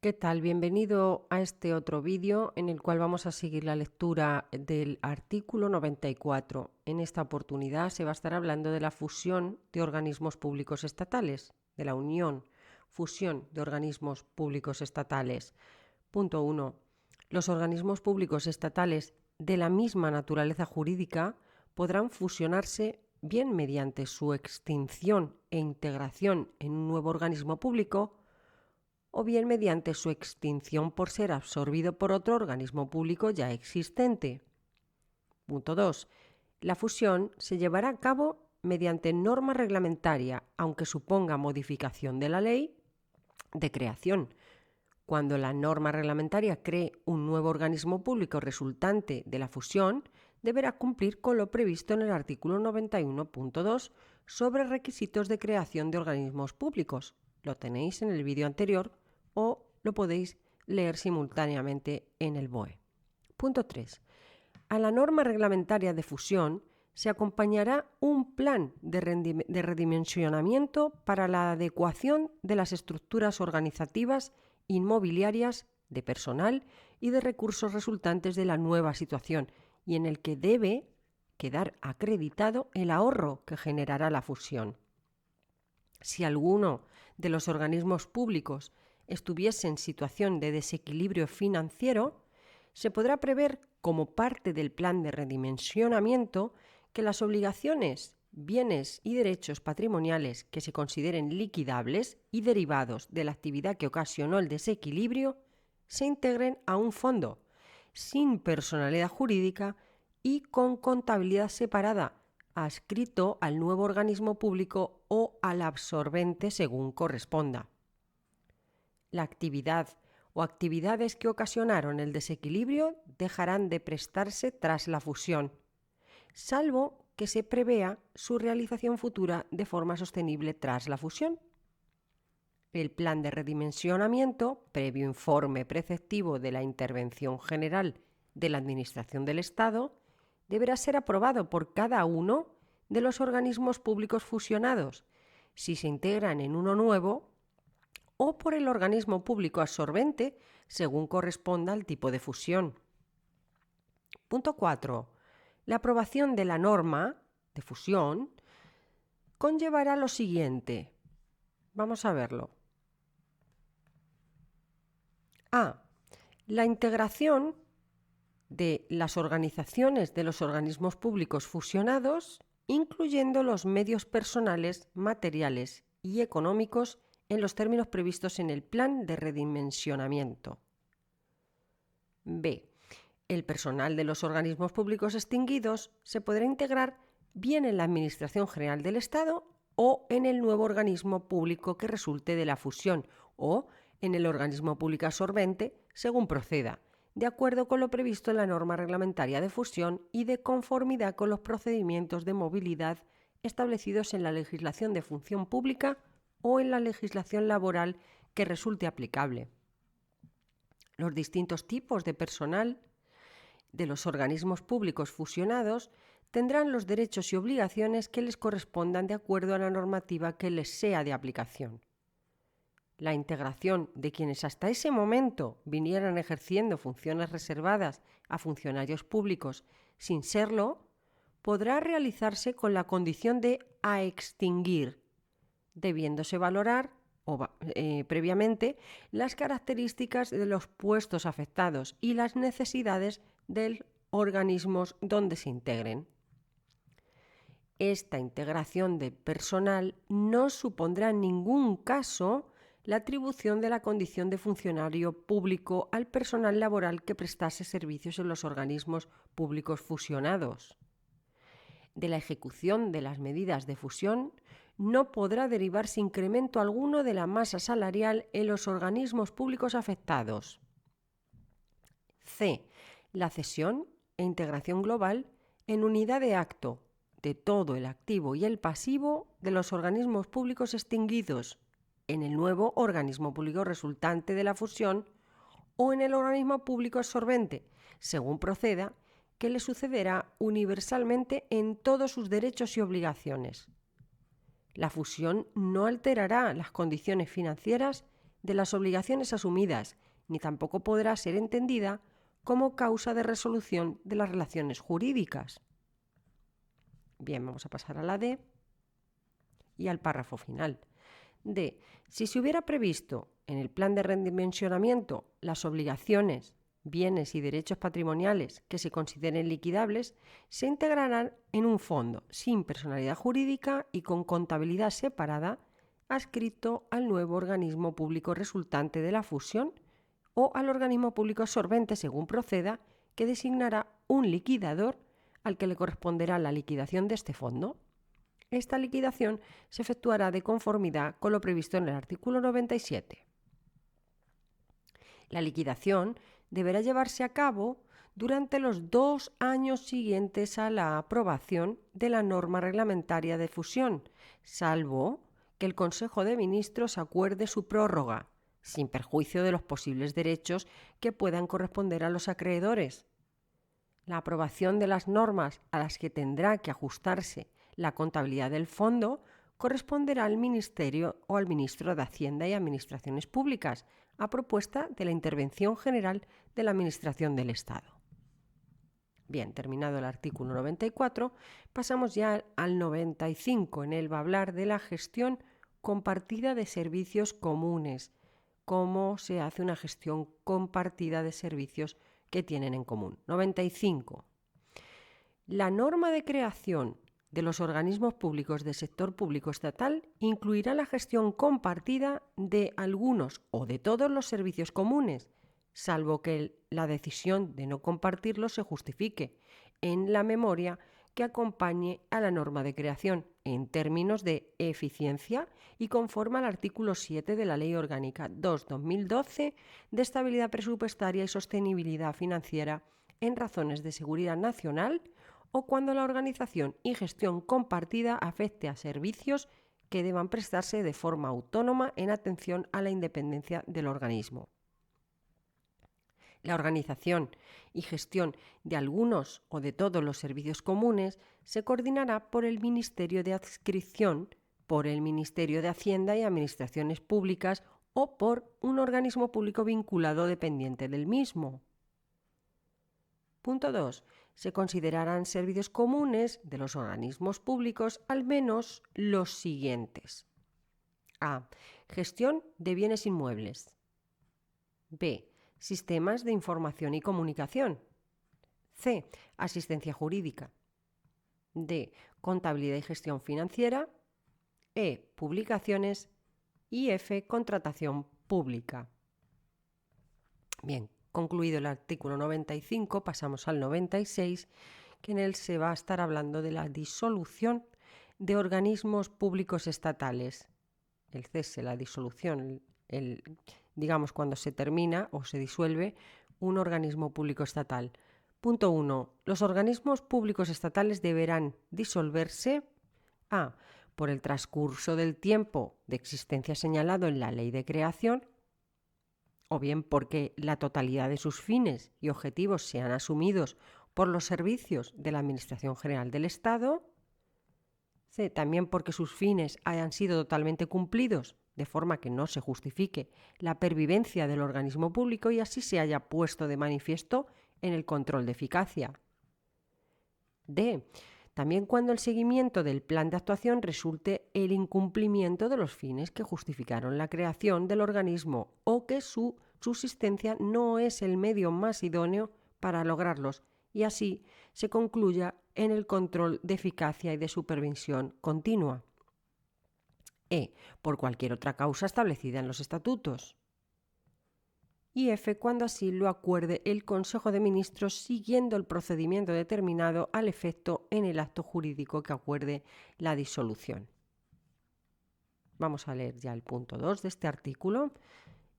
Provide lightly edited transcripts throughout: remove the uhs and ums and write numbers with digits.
¿Qué tal? Bienvenido a este otro vídeo en el cual vamos a seguir la lectura del artículo 94. En esta oportunidad se va a estar hablando de la fusión de organismos públicos estatales, de la unión, fusión de organismos públicos estatales. Punto 1. Los organismos públicos estatales de la misma naturaleza jurídica podrán fusionarse bien mediante su extinción e integración en un nuevo organismo público, o bien mediante su extinción por ser absorbido por otro organismo público ya existente. Punto 2. La fusión se llevará a cabo mediante norma reglamentaria, aunque suponga modificación de la ley de creación. Cuando la norma reglamentaria cree un nuevo organismo público resultante de la fusión, deberá cumplir con lo previsto en el artículo 91.2 sobre requisitos de creación de organismos públicos. Lo tenéis en el vídeo anterior o lo podéis leer simultáneamente en el BOE. Punto 3. A la norma reglamentaria de fusión se acompañará un plan de redimensionamiento para la adecuación de las estructuras organizativas, inmobiliarias, de personal y de recursos resultantes de la nueva situación, y en el que debe quedar acreditado el ahorro que generará la fusión. Si alguno de los organismos públicos estuviese en situación de desequilibrio financiero, se podrá prever como parte del plan de redimensionamiento que las obligaciones, bienes y derechos patrimoniales que se consideren liquidables y derivados de la actividad que ocasionó el desequilibrio se integren a un fondo sin personalidad jurídica y con contabilidad separada, adscrito al nuevo organismo público o al absorbente según corresponda. La actividad o actividades que ocasionaron el desequilibrio dejarán de prestarse tras la fusión, salvo que se prevea su realización futura de forma sostenible tras la fusión. El plan de redimensionamiento, previo informe preceptivo de la Intervención General de la Administración del Estado, deberá ser aprobado por cada uno de los organismos públicos fusionados, si se integran en uno nuevo, o por el organismo público absorbente, según corresponda al tipo de fusión. Punto 4. La aprobación de la norma de fusión conllevará lo siguiente. Vamos a verlo. A. La integración de las organizaciones de los organismos públicos fusionados, incluyendo los medios personales, materiales y económicos en los términos previstos en el plan de redimensionamiento. B. El personal de los organismos públicos extinguidos se podrá integrar bien en la Administración General del Estado o en el nuevo organismo público que resulte de la fusión o en el organismo público absorbente, según proceda, de acuerdo con lo previsto en la norma reglamentaria de fusión y de conformidad con los procedimientos de movilidad establecidos en la legislación de función pública o en la legislación laboral que resulte aplicable. Los distintos tipos de personal de los organismos públicos fusionados tendrán los derechos y obligaciones que les correspondan de acuerdo a la normativa que les sea de aplicación. La integración de quienes hasta ese momento vinieran ejerciendo funciones reservadas a funcionarios públicos sin serlo, podrá realizarse con la condición de a extinguir, debiéndose valorar previamente las características de los puestos afectados y las necesidades de organismos donde se integren. Esta integración de personal no supondrá en ningún caso la atribución de la condición de funcionario público al personal laboral que prestase servicios en los organismos públicos fusionados. De la ejecución de las medidas de fusión no podrá derivarse incremento alguno de la masa salarial en los organismos públicos afectados. C. La cesión e integración global en unidad de acto de todo el activo y el pasivo de los organismos públicos extinguidos en el nuevo organismo público resultante de la fusión o en el organismo público absorbente, según proceda, que le sucederá universalmente en todos sus derechos y obligaciones. La fusión no alterará las condiciones financieras de las obligaciones asumidas, ni tampoco podrá ser entendida como causa de resolución de las relaciones jurídicas. Bien, vamos a pasar a la D y al párrafo final. D. Si se hubiera previsto en el plan de redimensionamiento las obligaciones, bienes y derechos patrimoniales que se consideren liquidables, se integrarán en un fondo sin personalidad jurídica y con contabilidad separada, adscrito al nuevo organismo público resultante de la fusión o al organismo público absorbente según proceda, que designará un liquidador al que le corresponderá la liquidación de este fondo. Esta liquidación se efectuará de conformidad con lo previsto en el artículo 97. La liquidación deberá llevarse a cabo durante los 2 años siguientes a la aprobación de la norma reglamentaria de fusión, salvo que el Consejo de Ministros acuerde su prórroga, sin perjuicio de los posibles derechos que puedan corresponder a los acreedores. La aprobación de las normas a las que tendrá que ajustarse la contabilidad del fondo corresponderá al Ministerio o al Ministro de Hacienda y Administraciones Públicas, a propuesta de la Intervención General de la Administración del Estado. Bien, terminado el artículo 94, pasamos ya al 95. En él va a hablar de la gestión compartida de servicios comunes, cómo se hace una gestión compartida de servicios que tienen en común. 95. La norma de creación de los organismos públicos del sector público estatal incluirá la gestión compartida de algunos o de todos los servicios comunes, salvo que la decisión de no compartirlos se justifique en la memoria que acompañe a la norma de creación en términos de eficiencia y conforme al artículo 7 de la Ley Orgánica 2/2012 de estabilidad presupuestaria y sostenibilidad financiera en razones de seguridad nacional o cuando la organización y gestión compartida afecte a servicios que deban prestarse de forma autónoma en atención a la independencia del organismo. La organización y gestión de algunos o de todos los servicios comunes se coordinará por el Ministerio de Adscripción, por el Ministerio de Hacienda y Administraciones Públicas o por un organismo público vinculado dependiente del mismo. Punto 2. Se considerarán servicios comunes de los organismos públicos al menos los siguientes. A. Gestión de bienes inmuebles. B. Sistemas de información y comunicación. C. Asistencia jurídica. D. Contabilidad y gestión financiera. E. Publicaciones. Y F. Contratación pública. Bien, concluido el artículo 95, pasamos al 96, que en él se va a estar hablando de la disolución de organismos públicos estatales. El cese, la disolución, digamos cuando se termina o se disuelve un organismo público estatal. Punto 1. Los organismos públicos estatales deberán disolverse a. Por el transcurso del tiempo de existencia señalado en la ley de creación, o bien porque la totalidad de sus fines y objetivos sean asumidos por los servicios de la Administración General del Estado. C. También porque sus fines hayan sido totalmente cumplidos, de forma que no se justifique la pervivencia del organismo público y así se haya puesto de manifiesto en el control de eficacia. D. También cuando el seguimiento del plan de actuación resulte el incumplimiento de los fines que justificaron la creación del organismo o que su subsistencia no es el medio más idóneo para lograrlos y así se concluya en el control de eficacia y de supervisión continua. E. Por cualquier otra causa establecida en los estatutos. Y F. Cuando así lo acuerde el Consejo de Ministros siguiendo el procedimiento determinado al efecto en el acto jurídico que acuerde la disolución. Vamos a leer ya el punto 2 de este artículo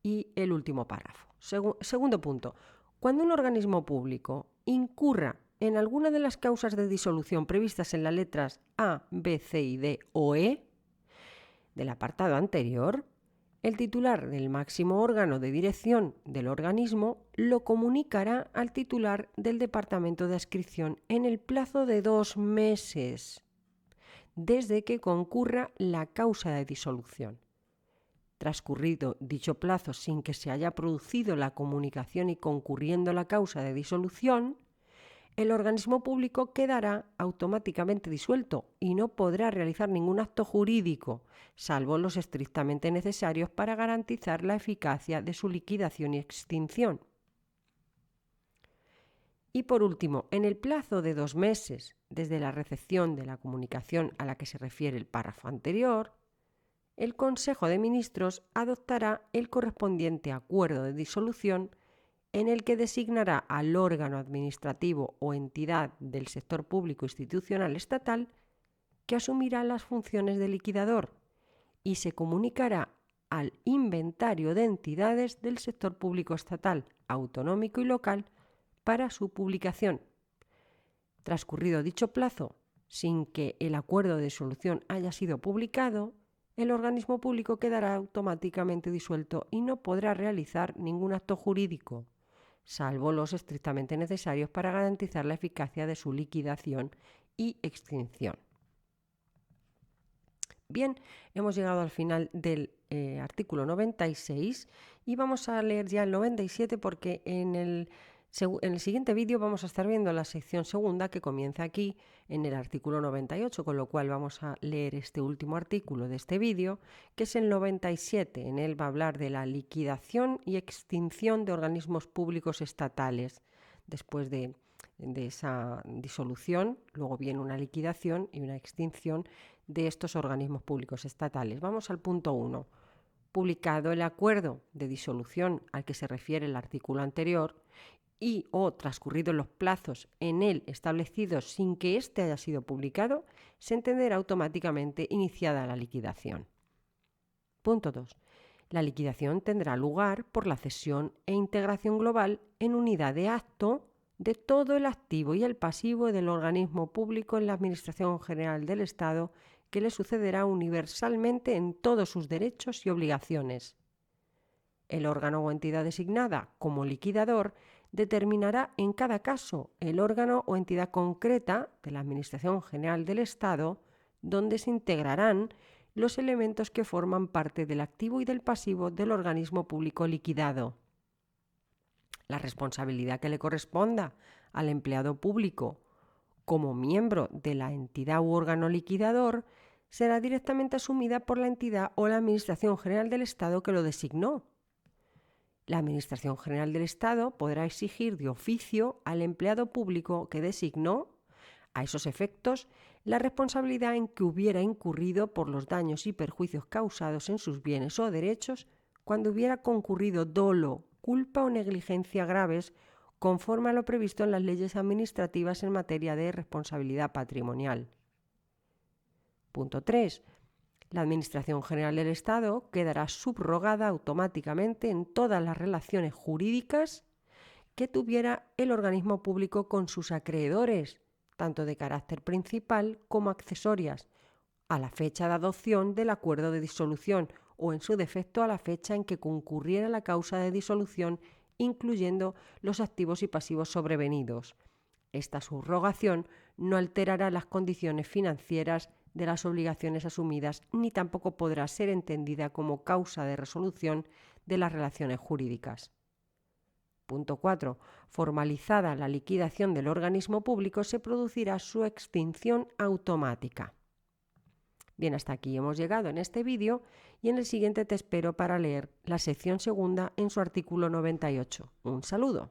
y el último párrafo. Segundo punto. Cuando un organismo público incurra en alguna de las causas de disolución previstas en las letras A, B, C y D o E del apartado anterior, el titular del máximo órgano de dirección del organismo lo comunicará al titular del departamento de adscripción en el plazo de 2 meses, desde que concurra la causa de disolución. Transcurrido dicho plazo sin que se haya producido la comunicación y concurriendo la causa de disolución, el organismo público quedará automáticamente disuelto y no podrá realizar ningún acto jurídico, salvo los estrictamente necesarios para garantizar la eficacia de su liquidación y extinción. Y por último, en el plazo de 2 meses desde la recepción de la comunicación a la que se refiere el párrafo anterior, el Consejo de Ministros adoptará el correspondiente acuerdo de disolución en el que designará al órgano administrativo o entidad del sector público institucional estatal que asumirá las funciones de liquidador y se comunicará al inventario de entidades del sector público estatal, autonómico y local para su publicación. Transcurrido dicho plazo, sin que el acuerdo de disolución haya sido publicado, el organismo público quedará automáticamente disuelto y no podrá realizar ningún acto jurídico, salvo los estrictamente necesarios para garantizar la eficacia de su liquidación y extinción. Bien, hemos llegado al final del artículo 96 y vamos a leer ya el 97 porque en el siguiente vídeo vamos a estar viendo la sección segunda que comienza aquí en el artículo 98, con lo cual vamos a leer este último artículo de este vídeo, que es el 97. En él va a hablar de la liquidación y extinción de organismos públicos estatales. Después de esa disolución, luego viene una liquidación y una extinción de estos organismos públicos estatales. Vamos al punto 1. Publicado el acuerdo de disolución al que se refiere el artículo anterior y o transcurridos los plazos en él establecidos sin que éste haya sido publicado, se entenderá automáticamente iniciada la liquidación. Punto 2. La liquidación tendrá lugar por la cesión e integración global en unidad de acto de todo el activo y el pasivo del organismo público en la Administración General del Estado, que le sucederá universalmente en todos sus derechos y obligaciones. El órgano o entidad designada como liquidador determinará en cada caso el órgano o entidad concreta de la Administración General del Estado donde se integrarán los elementos que forman parte del activo y del pasivo del organismo público liquidado. La responsabilidad que le corresponda al empleado público como miembro de la entidad u órgano liquidador será directamente asumida por la entidad o la Administración General del Estado que lo designó. La Administración General del Estado podrá exigir de oficio al empleado público que designó, a esos efectos, la responsabilidad en que hubiera incurrido por los daños y perjuicios causados en sus bienes o derechos cuando hubiera concurrido dolo, culpa o negligencia graves conforme a lo previsto en las leyes administrativas en materia de responsabilidad patrimonial. Punto 3. La Administración General del Estado quedará subrogada automáticamente en todas las relaciones jurídicas que tuviera el organismo público con sus acreedores, tanto de carácter principal como accesorias, a la fecha de adopción del acuerdo de disolución o, en su defecto, a la fecha en que concurriera la causa de disolución, incluyendo los activos y pasivos sobrevenidos. Esta subrogación no alterará las condiciones financieras de las obligaciones asumidas ni tampoco podrá ser entendida como causa de resolución de las relaciones jurídicas. Punto 4. Formalizada la liquidación del organismo público, se producirá su extinción automática. Bien, hasta aquí hemos llegado en este vídeo y en el siguiente te espero para leer la sección segunda en su artículo 98. Un saludo.